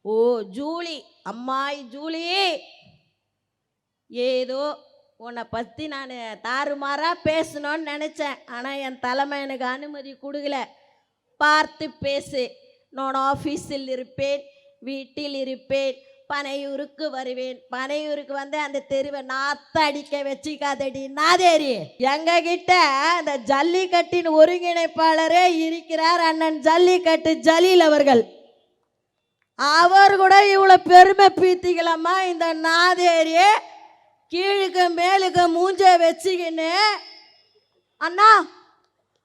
ஓ Julie, அம்மாய் Julie, ஏதோ உன்னை பற்றி நான் தாறுமாறாக பேசணும்னு நினச்சேன். ஆனால் என் தலைமை எனக்கு அனுமதி கொடுக்கல. பார்த்து பேசு. நான் ஆஃபீஸில் இருப்பேன், வீட்டில் இருப்பேன், பனையூருக்கு வருவேன். பனையூருக்கு வந்து அந்த தெருவை நாத்த அடிக்க வச்சுக்காதடி நாதேரி. எங்ககிட்ட அந்த ஜல்லிக்கட்டின் ஒருங்கிணைப்பாளரே இருக்கிறார், அண்ணன் ஜல்லிக்கட்டு ஜலீல் அவர்கள். அவர் கூட இவ்வளோ பெருமை பீத்திக்கலாமா? இந்த நாதேரியே கீழுக்கு மேலுக்கு மூஞ்ச வச்சுக்கின்னு அண்ணா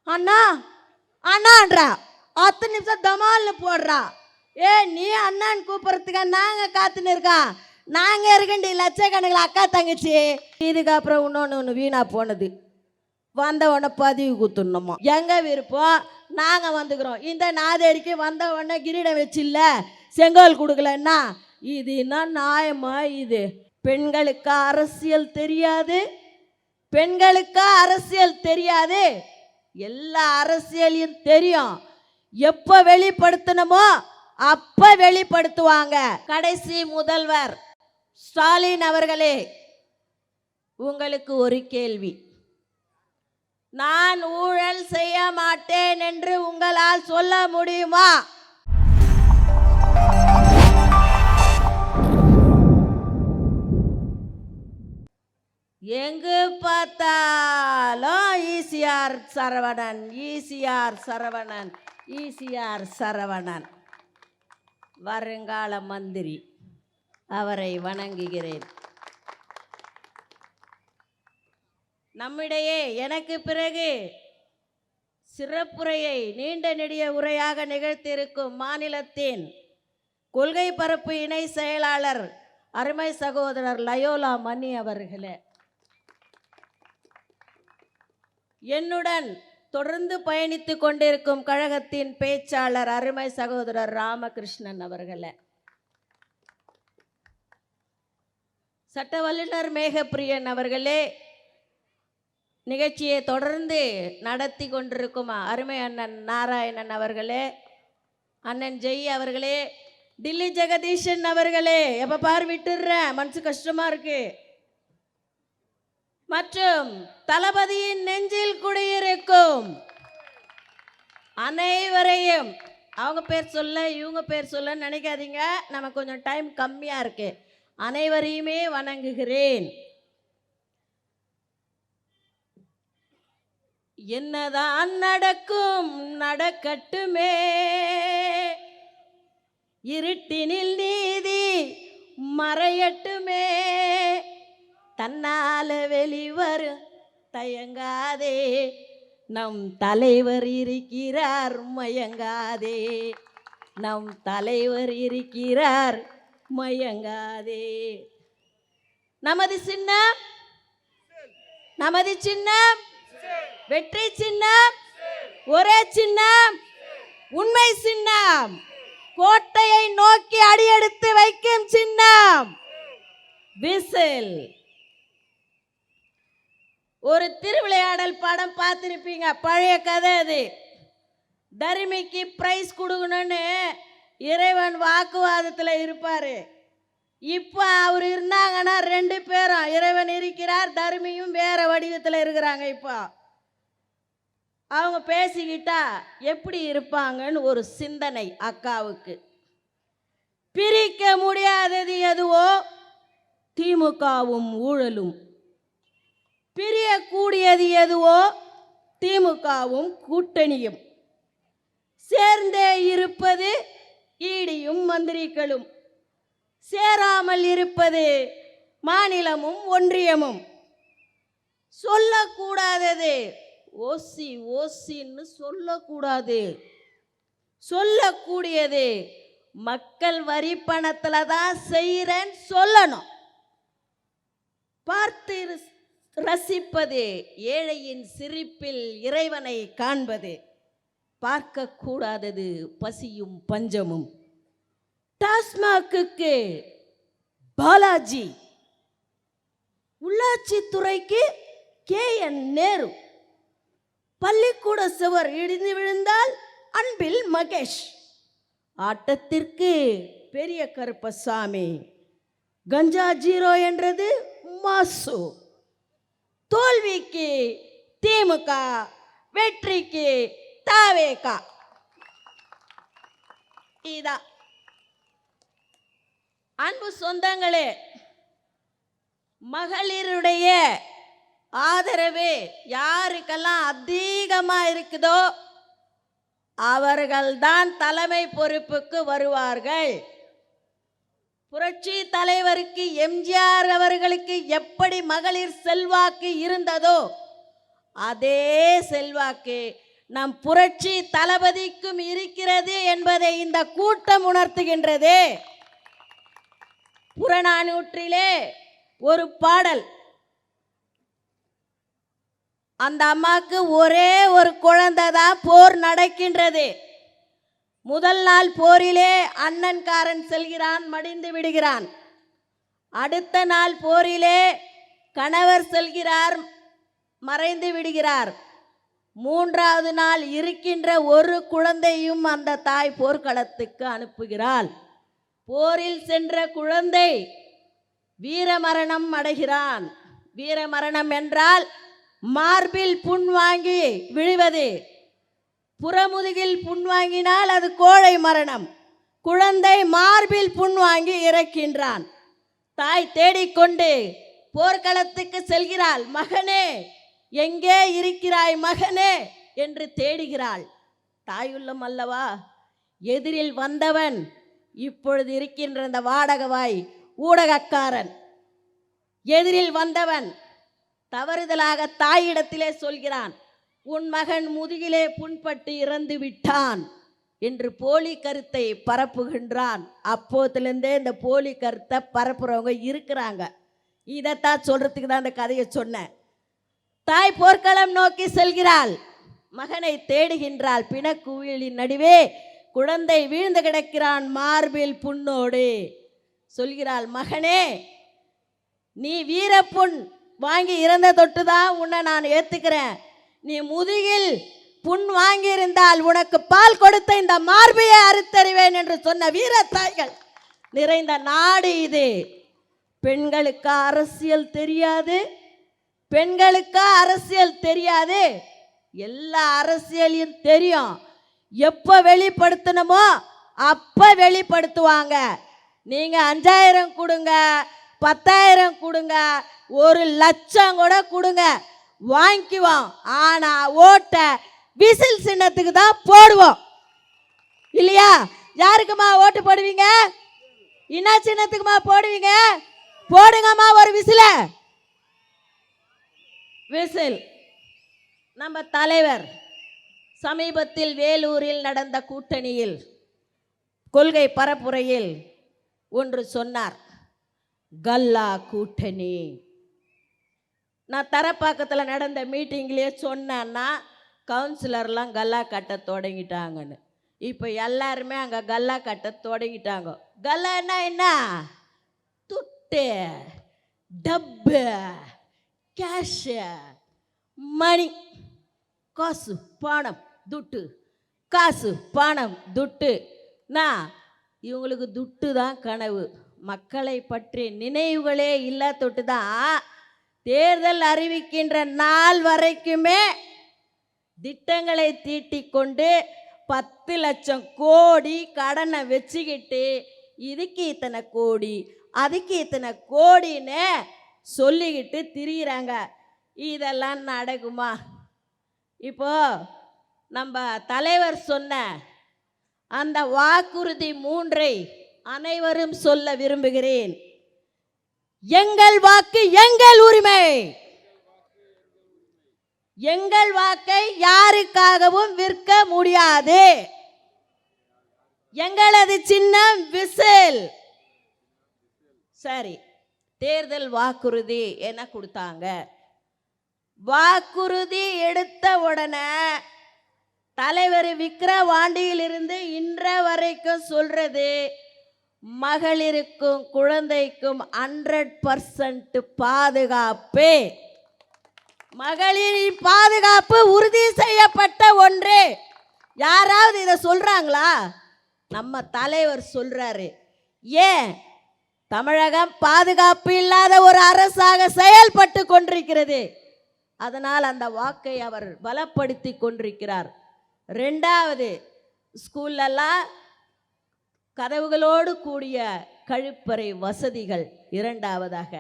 அண்ணா அண்ணான்றா, 10 நிமிஷம் தமால்னு போடுறா. ஏ நீ அண்ணான்னு கூப்பிட்றதுக்கா நாங்கள் காத்துன்னு இருக்கோம்? நாங்கள் இருக்கண்டி லட்சக்கணக்கில் அக்கா தங்கச்சி. இதுக்கப்புறம் இன்னொன்று வீணா போனது, வந்த உடனே பதிவு குத்துணுமா? எங்கள் விருப்பம், நாங்கள் வந்துக்கிறோம். இந்த நாதேரிக்கு வந்த உடனே கிரீடம் வச்சில்ல, செங்கோல் கொடுக்கலன்னா இது என்ன நியாயமா? இது பெண்களுக்கு அரசியல் தெரியாது, பெண்களுக்கு அரசியல் தெரியாது. எல்லா அரசியலையும் தெரியும். எப்போ வெளிப்படுத்தணுமோ அப்ப வெளிப்படுத்துவாங்க. கடைசி முதல்வர் ஸ்டாலின் அவர்களே, உங்களுக்கு ஒரு கேள்வி. நான் ஊழல் செய்ய மாட்டேன் என்று உங்களால் சொல்ல முடியுமா? எங்கு பார்த்தாலும் ECR Saravanan, ECR Saravanan, ECR Saravanan வருங்கால மந்திரி. அவரை வணங்குகிறேன். நம்மிடையே எனக்கு பிறகு சிறப்புரையை நீண்ட நெடிய உரையாக நிகழ்த்தியிருக்கும் மாநிலத்தின் கொள்கை பரப்பு இணை செயலாளர் அருமை சகோதரர் லயோலா மணி அவர்களே, என்னுடன் தொடர்ந்து பயணித்து கொண்டிருக்கும் கழகத்தின் பேச்சாளர் அருமை சகோதரர் ராமகிருஷ்ணன் அவர்களே, சட்ட வல்லுநர் மேகப்பிரியன் அவர்களே, நிகழ்ச்சியை தொடர்ந்து நடத்தி கொண்டிருக்கும் அருமை அண்ணன் நாராயணன் அவர்களே, அண்ணன் ஜெய் அவர்களே, டில்லி ஜெகதீஷன் அவர்களே, எப்போ பார் விட்டுடுறேன், மனசு கஷ்டமா இருக்கு, மற்றும் தளபதியின் நெஞ்சில் குடியிருக்கும் அனைவரையும், அவங்க பேர் சொல்ல இவங்க பேர் சொல்ல நினைக்காதீங்க, நமக்கு கொஞ்சம் டைம் கம்மியா இருக்கு, அனைவரையுமே வணங்குகிறேன். என்னதான் நடக்கும் நடக்கட்டுமே, இருட்டினில் நீதி மறையட்டுமே, தன்னால வெளிவரும் தயங்காதே, நம் தலைவர் இருக்கிறார் மயங்காதே, நம் தலைவர் இருக்கிறார் மயங்காதே. நமது சின்னம், நமது சின்னம் வெற்றி சின்னம், ஒரே சின்னம் உண்மை சின்னம், கோட்டையை நோக்கி அடியெடுத்து வைக்கும் சின்னம் விசில். ஒரு திருவிளையாடல் படம் பார்த்திருப்பீங்க, பழைய கதை அது. தர்மிக்கு பிரைஸ் கொடுக்கணும்னு இறைவன் வாக்குவாதத்தில் இருப்பாரு. இப்போ அவர் இருந்தாங்கன்னா 2 பேரும், இறைவன் இருக்கிறார், தர்மியும் வேற வடிவத்தில் இருக்கிறாங்க. இப்போ அவங்க பேசிக்கிட்டா எப்படி இருப்பாங்கன்னு ஒரு சிந்தனை அக்காவுக்கு. பிரிக்க முடியாதது எதுவோ திமுகவும் ஊழலும், பிரியக்கூடியது எதுவோ திமுகவும் கூட்டணியும், சேர்ந்தே இருப்பது ஈடியும் மந்திரிகளும், சேராமல் இருப்பது மாநிலமும் ஒன்றியமும், சொல்லக்கூடாதது ஓசி ஓசின்னு சொல்லக்கூடாது, சொல்லக்கூடியது மக்கள் வரி பணத்துல தான் செய்யறேன்னு சொல்லணும். பார்த்து ரசிப்பது ஏழையின் சிரிப்பில் இறைவனை காண்பது, பார்க்க கூடாதது பசியும் பஞ்சமும். டாஸ்மாக்கு பாலாஜி, உள்ளாட்சி துறைக்கு KN நேரு, பள்ளிக்கூட சுவர் இடிந்து விழுந்தால் அன்பில் மகேஷ், ஆட்டத்திற்கு பெரிய கருப்பசாமி. கஞ்சா ஜீரோ என்றது மாசு. தோல்விக்கு திமுக, வெற்றிக்கு தவேக. இதான் அன்பு சொந்தங்களே, மகளிருடைய ஆதரவு யாருக்கெல்லாம் அதிகமா இருக்குதோ அவர்கள்தான் தலைமை பொறுப்புக்கு வருவார்கள். புரட்சி தலைவருக்கு எம்ஜிஆர் அவர்களுக்கு எப்படி மகளிர் செல்வாக்கு இருந்ததோ அதே செல்வாக்கு நம் புரட்சி தளபதிக்கும் இருக்கிறது என்பதை இந்த கூட்டம் உணர்த்துகின்றது. புறநானூற்றிலே ஒரு பாடல், அந்த அம்மாக்கு ஒரே ஒரு குழந்தை தான், போர் நடக்கின்றது. முதல் நாள் போரிலே அண்ணன்காரன் செல்கிறான், மடிந்து விடுகிறான். அடுத்த நாள் போரிலே கணவர் செல்கிறார், மறைந்து விடுகிறார். மூன்றாவது நாள் இருக்கின்ற ஒரு குழந்தையும் அந்த தாய் போர்க்களத்துக்கு அனுப்புகிறாள். போரில் சென்ற குழந்தை வீரமரணம் அடைகிறான். வீரமரணம் என்றால் மார்பில் புண் வாங்கி விழுவது. புறமுதுகில் புண் வாங்கினால் அது கோழை மரணம். குழந்தை மார்பில் புண் வாங்கி இறக்கின்றான். தாய் தேடிக்கொண்டு போர்க்களத்துக்கு செல்கிறாள். மகனே, எங்கே இருக்கிறாய் மகனே என்று தேடுகிறாள். தாயுள்ளம் அல்லவா? எதிரில் வந்தவன் இப்பொழுது இருக்கின்ற இந்த வாடகவாய் ஊடகக்காரன். எதிரில் வந்தவன் தவறுதலாக தாயிடத்திலே சொல்கிறான், உன் மகன் முதுகிலே புண்பட்டு இறந்து விட்டான் என்று போலி கருத்தை பரப்புகின்றான். அப்போதிலிருந்தே இந்த போலி கருத்தை பரப்புறவங்க இருக்கிறாங்க. இதைத்தான் சொல்றதுக்கு தான் இந்த கதையை சொன்னேன். தாய் போர்க்களம் நோக்கி செல்கிறாள், மகனை தேடுகின்றாள். பிணக்குவியலின் நடுவே குழந்தை வீழ்ந்து கிடக்கிறான், மார்பில் புண்ணோடு. சொல்கிறாள், மகனே, நீ வீரப்புண் வாங்கி இறந்த தொட்டுதான் உன்னை நான் ஏத்துக்கிறேன். நீ முதுகில் புண் வாங்கி இருந்தால் உனக்கு பால் கொடுத்த இந்த மார்பையை அறுத்தறிவேன் என்று சொன்ன வீர தாய்கள் நிறைந்த நாடு இது. பெண்களுக்கு அரசியல் தெரியாது, பெண்களுக்கு அரசியல் தெரியாது. எல்லா அரசியலையும் தெரியும். எப்போ வெளிப்படுத்தணுமோ அப்ப வெளிப்படுத்துவாங்க. நீங்க 5000 கொடுங்க, 10,000 கொடுங்க, 1,00,000 கூட கொடுங்க, வாங்கிக்குவோம். ஆனா ஓட்ட விசில் சின்னத்துக்கு தான் போடுவோம், இல்லையா? யாருக்குமா ஓட்டு போடுவீங்க? என்ன சின்னத்துக்குமா போடுவீங்க? போடுங்கம்மா ஒரு விசில. விசில். நம்ம தலைவர் சமீபத்தில் வேலூரில் நடந்த கூட்டணியில் கொள்கை பரப்புரையில் ஒன்று சொன்னார், கல்லா கூட்டணி. நான் தரப்பாக்கத்தில் நடந்த மீட்டிங்லேயே சொன்னேன்னா கவுன்சிலர்லாம் கல்லா கட்ட தொடங்கிட்டாங்கன்னு. இப்போ எல்லாருமே அங்கே கல்லா கட்ட தொடங்கிட்டாங்க. கல்லான்னா என்ன? துட்டு, டப்பு, கேஷு, மணி, காசு பணம் துட்டு, காசு பணம் துட்டு. நான் இவங்களுக்கு துட்டு தான் கனவு. மக்களை பற்றி நினைவுகளே இல்லா தொட்டு தான் தேர்தல் அறிவிக்கின்ற நாள் வரைக்குமே திட்டங்களை தீட்டிக் கொண்டு 10 லட்சம் கோடி கடனை வச்சுக்கிட்டு இதுக்கு இத்தனை கோடி, அதுக்கு இத்தனை கோடின்னு சொல்லிக்கிட்டு திரியிறாங்க. இதெல்லாம் நடக்குமா? இப்போ நம்ம தலைவர் சொன்ன அந்த வாக்குறுதி 3ஐ அனைவரும் சொல்ல விரும்புகிறேன். எங்கள் வாக்கு எங்கள் உரிமை. எங்கள் வாக்கை யாருக்காகவும் விற்க முடியாது. எங்களது சின்னம் விசில். சரி, தேர்தல் வாக்குறுதி என்ன கொடுத்தாங்க? வாக்குறுதி எடுத்த உடனே தலைவர் விக்கிரவாண்டியிலிருந்து இன்ற வரைக்கும் சொல்றது, மகளிருக்கும் குழந்தைக்கும் 100% பாதுகாப்பு. மகளிரின் பாதுகாப்பு உறுதி செய்யப்பட்ட ஒன்று. யாராவது இதை சொல்றாங்களா? நம்ம தலைவர் சொல்றாரு, ஏன் தமிழகம் பாதுகாப்பு இல்லாத ஒரு அரசாக செயல்பட்டு கொண்டிருக்கிறது. அதனால் அந்த வாக்கை அவர் பலப்படுத்தி கொண்டிருக்கிறார். ரெண்டாவது, ஸ்கூல்லெல்லாம் கதவுகளோடு கூடிய கழிப்பறை வசதிகள் இரண்டாவதாக.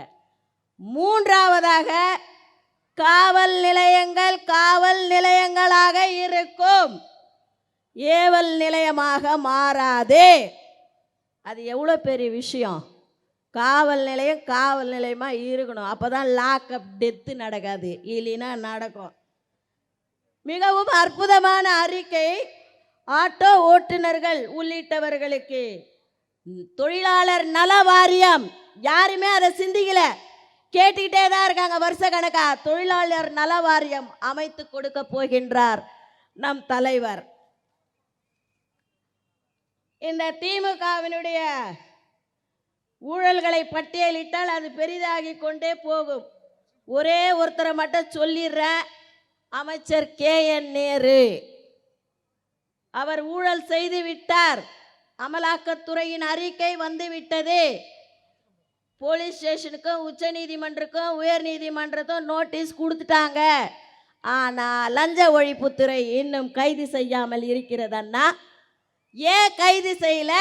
மூன்றாவதாக, காவல் நிலையங்கள் காவல் நிலையங்களாக இருக்கும், ஏவல் நிலையமாக மாறாதே. அது எவ்வளோ பெரிய விஷயம். காவல் நிலையம் காவல் நிலையமாக இருக்கணும். அப்போ தான் லாக்அப் டெத்து நடக்காது, இல்லைன்னா நடக்கும். மிகவும் அற்புதமான அறிக்கை. ஆட்டோ ஓட்டுநர்கள் உள்ளிட்டவர்களுக்கு தொழிலாளர் நல வாரியம், யாருமே அதை சிந்திக்கல, கேட்டுக்கிட்டே தான் இருக்காங்க வருஷ கணக்கா. தொழிலாளர் நல வாரியம் அமைத்து கொடுக்க போகின்றார் நம் தலைவர். இந்த திமுகவினுடைய ஊழல்களை பட்டியலிட்டால் அது பெரிதாகி கொண்டே போகும். ஒரே ஒருத்தரை மட்டும் சொல்லிடுறேன், அமைச்சர் KN நேரு. அவர் ஊழல் செய்து விட்டார். அமலாக்கத்துறையின் அறிக்கை வந்து விட்டது. போலீஸ் ஸ்டேஷனுக்கும் உச்ச நீதிமன்றக்கும் உயர் நீதிமன்றத்தும் நோட்டீஸ் கொடுத்துட்டாங்க. ஆனால் லஞ்ச ஒழிப்புத்துறை இன்னும் கைது செய்யாமல் இருக்கிறதன்னா, ஏன் கைது செய்யல?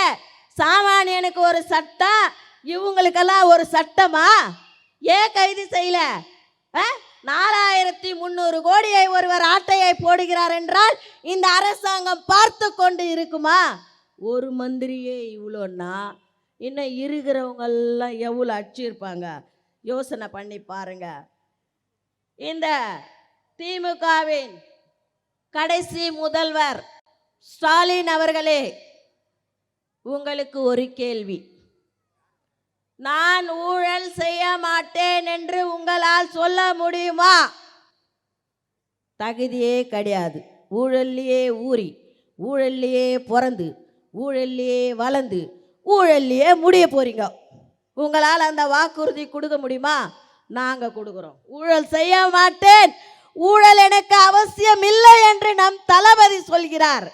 சாமானியனுக்கு ஒரு சட்டம், இவங்களுக்கெல்லாம் ஒரு சட்டமா? ஏன் கைது செய்யல? 4300 கோடியை ஒருவர் ஆட்டையை போடுகிறார் என்றால் இந்த அரசாங்கம் பார்த்து கொண்டு இருக்குமா? ஒரு மந்திரியே இவ்வளோன்னா இன்னும் இருக்கிறவங்கெல்லாம் எவ்வளோ அடிச்சிருப்பாங்க? யோசனை பண்ணி பாருங்க. இந்த திமுகவின் கடைசி முதல்வர் ஸ்டாலின் அவர்களே, உங்களுக்கு ஒரு கேள்வி. நான் ஊழல் செய்ய மாட்டேன் என்று உங்களால் சொல்ல முடியுமா? தகுதியே கிடையாது. ஊழல்லையே ஊறி, ஊழல்லையே பிறந்து, ஊழல்லையே வளர்ந்து, ஊழல்லையே முடிய போறீங்க. உங்களால் அந்த வாக்குறுதி கொடுக்க முடியுமா? நாங்கள் கொடுக்குறோம். ஊழல் செய்ய மாட்டேன், ஊழல் எனக்கு அவசியம் இல்லை என்று நம் தளபதி சொல்கிறார்.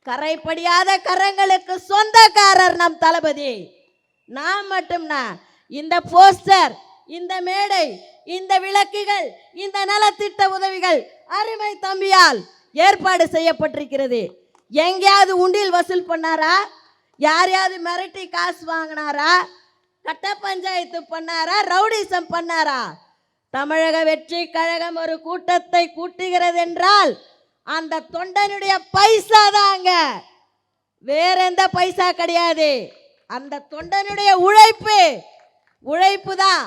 கரைப்படியாத கரங்களுக்கு சொந்தக்காரர் நம் தளபதி. நான் மட்டும்னா இந்த போஸ்டர், இந்த மேடை, இந்த விளக்குகள், இந்த நலத்திட்ட உதவிகள் அருமை தம்பியால் ஏற்பாடு செய்யப்பட்டிருக்கிறது. எங்கேயாவது உண்டில் வசூல் பண்ணாரா? யாரையாவது மிரட்டி காசு வாங்கினாரா? கட்ட பஞ்சாயத்து பண்ணாரா? ரவுடிசம் பண்ணாரா? தமிழக வெற்றி கழகம் ஒரு கூட்டத்தை கூட்டுகிறது என்றால் அந்த தொண்டனுடைய பைசா தாங்க, வேற எந்த பைசா கிடையாது. அந்த தொண்டனுடைய உழைப்பு தான்.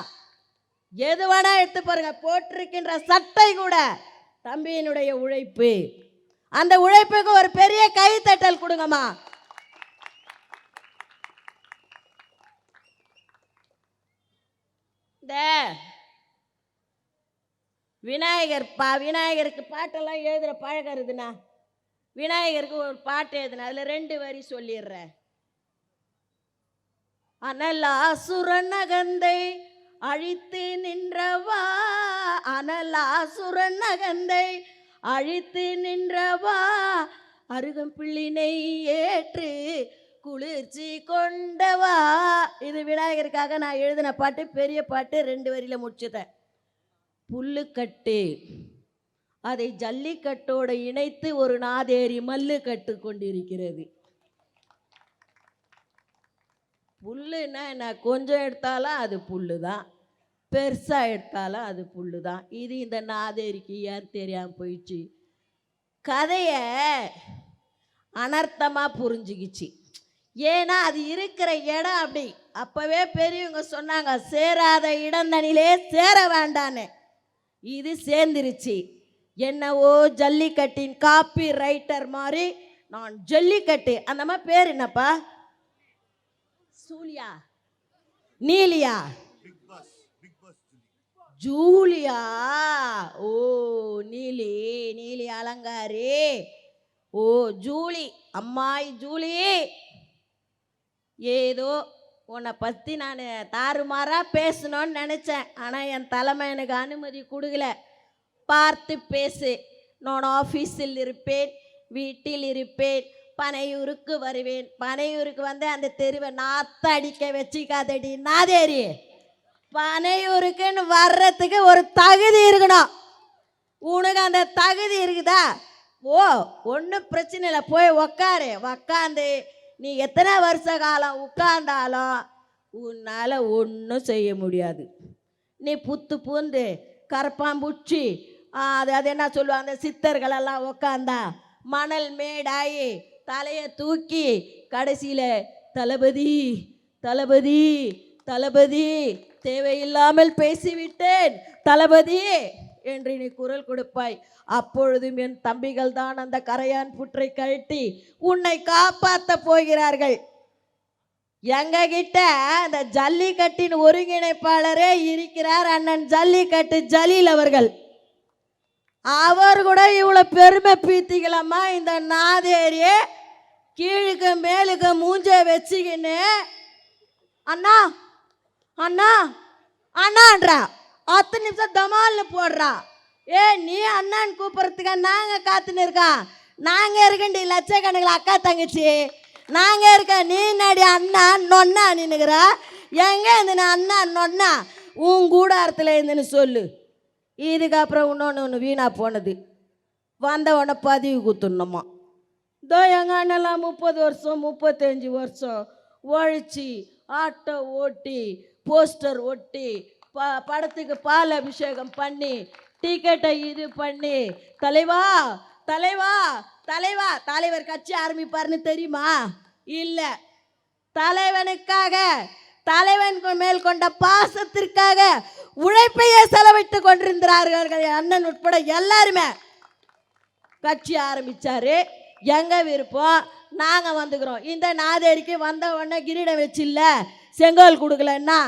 எது வேணா எடுத்து பாருங்க, போட்டிருக்கின்ற சட்டை கூட தம்பியினுடைய உழைப்பு. அந்த உழைப்புக்கு ஒரு பெரிய கைத்தட்டல் கொடுங்கம்மா. இந்த விநாயகருக்கு பாட்டெல்லாம் எழுதுகிற பழக்கம் இருக்குதுண்ணா. விநாயகருக்கு ஒரு பாட்டு எழுதுனா அதில் 2 வரி சொல்லிடுறேன். அனலாசுரநகந்தை அழித்து நின்றவா, அனலாசுரநகந்தை அழித்து நின்றவா, அருகம்பிள்ளினை ஏற்று குளிர்ச்சி கொண்டவா. இது விநாயகருக்காக நான் எழுதின பாட்டு, பெரிய பாட்டு, 2 வரியில் முடிச்சுட்டேன். புல்லுக்கட்டு, அதை ஜல்லிக்கட்டோடு இணைத்து ஒரு நாதேரி மல்லு கட்டு கொண்டிருக்கிறது. புல்லுன்னா என்ன? கொஞ்சம் எடுத்தாலும் அது புல்லு தான், பெருசாக எடுத்தாலும் அது புல்லு தான். இது இந்த நாதேரிக்கு ஏன் தெரியாமல் போயிடுச்சு? கதையை அனர்த்தமாக புரிஞ்சுக்கிச்சு. ஏன்னா அது இருக்கிற இடம் அப்படி. அப்போவே பெரியவங்க சொன்னாங்க, சேராத இடந்தனிலே சேர வேண்டான்னு. இது சேர்ந்துருச்சு. என்னவோ ஜல்லிக்கட்டின் காப்பி ரைட்டர் மாதிரி நான் ஜல்லிக்கட்டு, அந்த மாதிரி பேர் என்னப்பா? சூலியா, நீலியா, ஜூலியா. ஓ நீலி, நீலி அலங்காரி. ஓ ஜூலி, அம்மாய் ஜூலி. ஏதோ உன்னை பற்றி நான் தாறுமாறாக பேசணும்னு நினச்சேன். ஆனால் என் தலைமை எனக்கு அனுமதி கொடுக்கல. பார்த்து பேசு. நான் ஆஃபீஸில் இருப்பேன், வீட்டில் இருப்பேன், பனையூருக்கு வருவேன். பனையூருக்கு வந்து அந்த தெருவை நாத்த அடிக்க வச்சுக்காதடி நாதேரி. பனையூருக்குன்னு வர்றதுக்கு ஒரு தகுதி இருக்கணும். உனக்கு அந்த தகுதி இருக்குதா? ஓ, ஒன்றும் பிரச்சனை இல்லை, போய் உக்காரு. உக்காந்து நீ எத்தனை வருஷ காலம் உட்கார்ந்தாலும் உன்னால் ஒன்றும் செய்ய முடியாது. நீ புத்து பூந்து கரப்பாம்பூச்சி அது என்ன சொல்லுவாங்க, அந்த சித்தர்களெல்லாம் உக்காந்தா மணல் மேடாயி தலையை தூக்கி கடைசியில் தளபதி தளபதி தளபதி தேவையில்லாமல் பேசிவிட்டேன் தளபதி என்று நீ குரல் கொடுப்பாய். அப்பொழுதும் என் தம்பிகள் தான் அந்த கரையான் புற்றை கழட்டி உன்னை காப்பாற்ற போகிறார்கள். எங்க கிட்ட அந்த ஜல்லிக்கட்டின் ஒருங்கிணைப்பாளரே இருக்கிறார், அண்ணன் ஜல்லிக்கட்டு ஜலீல் அவர்கள். அவர் கூட இவ்வளவு பெருமை பீத்திக்கலாமா? இந்த நாதேரியே கீழுக்கு மேலுக்கு மூஞ்ச வச்சுக்கின்னு அண்ணா அண்ணா அண்ணான்றா, 10 நிமிஷம் தமால்னு போடுறா. ஏ, நீ அண்ணான்னு கூப்பிட்றதுக்கா நாங்கள் காத்துன்னு இருக்கோம்? நாங்கள் இருக்கண்டி லட்சக்கணக்கில் அக்கா தங்கச்சி நாங்கள் இருக்க. நீ நடி அண்ணா நொன்னா நின்னுக்கிற? எங்கே இருந்துன்னு அண்ணா நொன்னா? உன் கூடாரத்தில் இருந்துன்னு சொல்லு. இதுக்கப்புறம் ஒன்று வீணாக போனது, வந்த உடனே பதிவு குத்துணுமா? இதோ எங்கள் அண்ணெல்லாம் 30 வருஷம் 35 வருஷம் ஒழிச்சு ஆட்டோ ஓட்டி போஸ்டர் ஒட்டி படத்துக்கு பால் அபிஷேகம் பண்ணி டிக்கெட்டை இது பண்ணி தலைவா தலைவா தலைவா தலைவர் கட்சி ஆரம்பிப்பார்னு தெரியுமா? இல்லை, தலைவனுக்காக தலைவன் மேல் கொண்ட பாசத்திற்காக உழைப்பையே செலவிட்டு கொண்டிருந்தார்கள் அண்ணன் உட்பட எல்லாருமே. கட்சி ஆரம்பிச்சாரு, எங்க விருப்பம் நாங்கள் வந்துக்கிறோம். இந்த நாதேரிக்கு வந்த உடனே கிரீடம் வச்சில்ல, செங்கோல் கொடுக்கலன்னா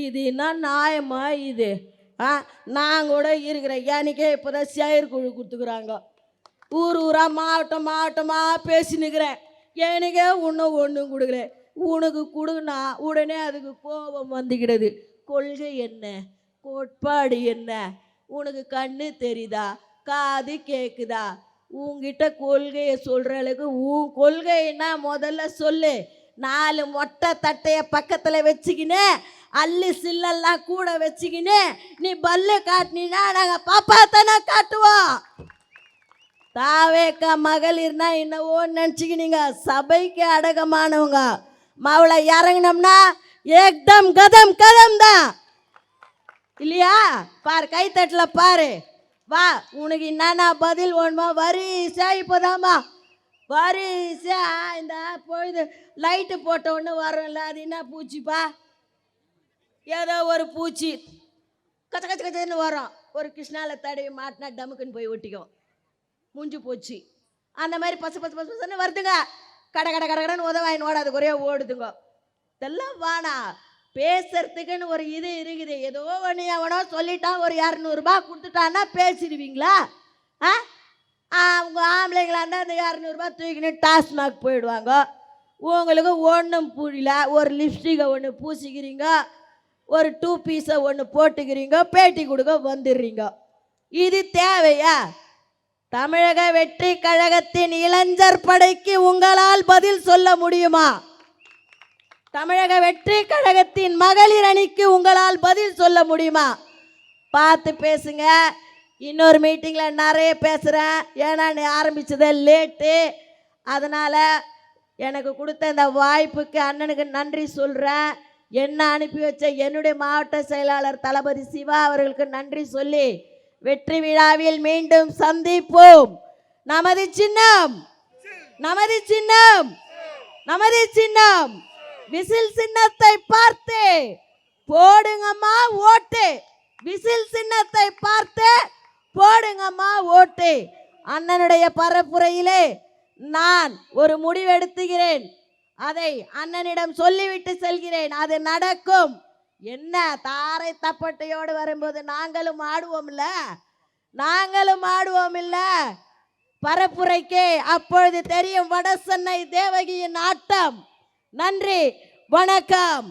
இது என்ன நியாயமா? இது நான் கூட இருக்கிறேன். எனக்கே இப்போதான் செயற்குழு கொடுத்துக்குறாங்க. ஊர் ஊரா மாவட்டம் மாவட்டமாக பேசினுக்கிறேன். எனக்கே ஒன்றும் கொடுக்குறேன். உனக்கு கொடுனா உடனே அதுக்கு கோபம் வந்துக்கிடுது. கொள்கை என்ன, கோட்பாடு என்ன? உனக்கு கண்ணு தெரியுதா, காது கேட்குதா? உங்ககிட்ட கொள்கையை சொல்கிற அளவுக்கு உன் கொள்கைன்னா முதல்ல சொல்லு. 4 மொட்டை தட்டைய பக்கத்தில் வச்சுக்கின்னு அள்ளி சில்லெல்லாம் கூட வச்சுக்கின்னு நீ பல்லு காட்டினா நாங்கள் பாப்பாத்தானே காட்டுவோம். தாவேக்கா மகளிர்னா என்னவோ நினச்சிக்கினீங்க, சபைக்கு அடக்கமானவங்க. மவளை இறங்கினோம்னா ஏக்தம் கதம் கதம் தான் இல்லையா? பாரு, கைத்தட்டில் பாரு. வா, உனக்கு என்னன்னா பதில் வேணுமா? வரிசா இப்போதாம்மா வரிசா. இந்த பொழுது லைட்டு போட்ட ஒன்று வரும்ல, அது என்ன பூச்சிப்பா? ஏதோ ஒரு பூச்சி கச்ச கச்ச கச்சன்னு வரும். ஒரு கிருஷ்ணாவில் தடவி மாட்டினா டமுக்குன்னு போய் ஒட்டிக்கும், முடிஞ்சு போச்சு. அந்த மாதிரி பசு பசு பசு பசுன்னு வருதுங்க. கடை கடை கடை கடைன்னு உதவாயின் ஓடாது, ஒரே ஓடுதுங்க. இதெல்லாம் வானா பேசுறதுக்குன்னு ஒரு இது இருக்குது. ஏதோ ஒன்று எவனோ சொல்லிட்டான், ஒரு 200 ரூபாய் கொடுத்துட்டான்னா பேசிடுவீங்களா? அவங்க ஆம்பளைங்களா இருந்தால் அந்த 200 ரூபாய் தூக்கின்னு டாஸ்மாக் போயிடுவாங்க. உங்களுக்கு ஒன்றும் புரியல, ஒரு லிப்ஸ்டிக்கை ஒன்று பூசிக்கிறீங்க, ஒரு 2 பீஸை ஒன்று போட்டுக்கிறீங்க, பேட்டி கொடுக்க வந்துடுறீங்க. இது தேவையா? தமிழக வெற்றி கழகத்தின் இளைஞர் படைக்கு உங்களால் பதில் சொல்ல முடியுமா? தமிழக வெற்றி கழகத்தின் மகளிர் அணிக்கு உங்களால் பதில் சொல்ல முடியுமா? பார்த்து பேசுங்க. இன்னொரு மீட்டிங்கில் நிறைய பேசுகிறேன். ஏன்னா நீ ஆரம்பித்ததே லேட்டு. அதனால் எனக்கு கொடுத்த இந்த வாய்ப்புக்கு அண்ணனுக்கு நன்றி சொல்கிறேன். என்ன அனுப்பி வச்ச என்னுடைய மாவட்ட செயலாளர் தளபதி சிவா அவர்களுக்கு நன்றி சொல்லி வெற்றி விழாவில் மீண்டும் சந்திப்போம். நமது சின்னம் நமது சின்னம் நமது சின்னம் விசில் சின்னத்தை பார்த்து போடுங்கம்மா ஓட்டு. விசில் சின்னத்தை பார்த்து போடுங்கம்மா ஓட்டு. அண்ணனுடைய பரப்புரையிலே நான் ஒரு முடிவெடுத்துகிறேன். அதை அண்ணனிடம் சொல்லிவிட்டு செல்கிறேன். அது நடக்கும். என்ன தாரை தப்பட்டையோடு வரும்போது நாங்களும் ஆடுவோம்ல, நாங்களும் ஆடுவோம் இல்ல பரப்புரைக்கே. அப்பொழுது தெரியும் வட சென்னை தேவகியின் ஆட்டம். நன்றி, வணக்கம்.